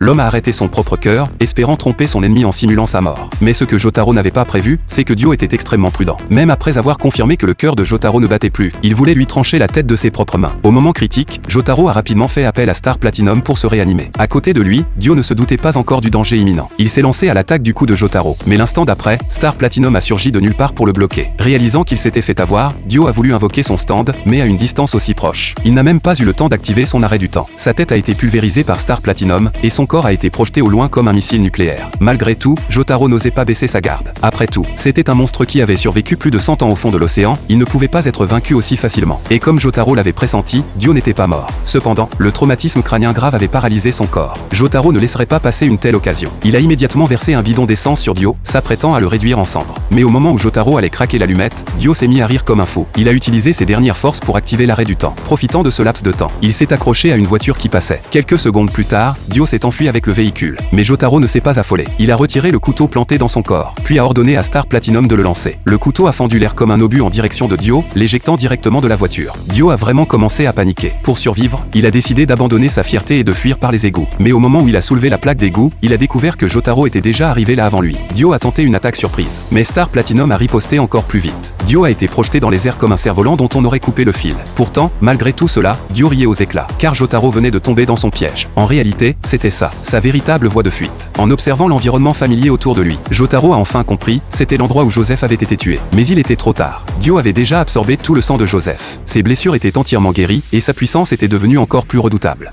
L'homme a arrêté son propre cœur, espérant tromper son ennemi en simulant sa mort. Mais ce que Jotaro n'avait pas prévu, c'est que Dio était extrêmement prudent. Même après avoir confirmé que le cœur de Jotaro ne battait plus, il voulait lui trancher la tête de ses propres mains. Au moment critique, Jotaro a rapidement fait appel à Star Platinum pour se réanimer. À côté de lui, Dio ne se doutait pas encore du danger imminent. Il s'est lancé à l'attaque du coup de Jotaro. Mais l'instant d'après, Star Platinum a surgi de nulle part pour le bloquer. Réalisant qu'il s'était fait avoir, Dio a voulu invoquer son stand, mais à une distance aussi proche. Il n'a même pas eu le temps d'activer son arrêt du temps. Sa tête a été pulvérisée par Star Platinum, et son corps a été projeté au loin comme un missile nucléaire. Malgré tout, Jotaro n'osait pas baisser sa garde. Après tout, c'était un monstre qui avait survécu plus de 100 ans au fond de l'océan, il ne pouvait pas être vaincu aussi facilement. Et comme Jotaro l'avait pressenti, Dio n'était pas mort. Cependant, le traumatisme crânien grave avait paralysé son corps. Jotaro ne laisserait pas passer une telle occasion. Il a immédiatement versé un bidon d'essence sur Dio, s'apprêtant à le réduire en cendres. Mais au moment où Jotaro allait craquer l'allumette, Dio s'est mis à rire comme un fou. Il a utilisé ses dernières forces pour activer l'arrêt du temps. Profitant de ce laps de temps, il s'est accroché à une voiture qui passait. Quelques secondes plus tard, Dio s'est enfui avec le véhicule. Mais Jotaro ne s'est pas affolé. Il a retiré le couteau planté dans son corps, puis a ordonné à Star Platinum de le lancer. Le couteau a fendu l'air comme un obus en direction de Dio, l'éjectant directement de la voiture. Dio a vraiment commencé à paniquer. Pour survivre, il a décidé d'abandonner sa fierté et de fuir par les égouts. Mais au moment où il a soulevé la plaque d'égout, il a découvert que Jotaro était déjà arrivé là avant lui. Dio a tenté une attaque surprise, mais Star Platinum a riposté encore plus vite. Dio a été projeté dans les airs comme un cerf-volant dont on aurait coupé le fil. Pourtant, malgré tout cela, Dio riait aux éclats, car Jotaro venait de tomber dans son piège. En réalité, c'était ça, sa véritable voie de fuite. En observant l'environnement familier autour de lui, Jotaro a enfin compris, c'était l'endroit où Joseph avait été tué. Mais il était trop tard. Dio avait déjà absorbé tout le sang de Joseph. Ses blessures étaient entièrement guéries, et sa puissance était devenue encore plus redoutable.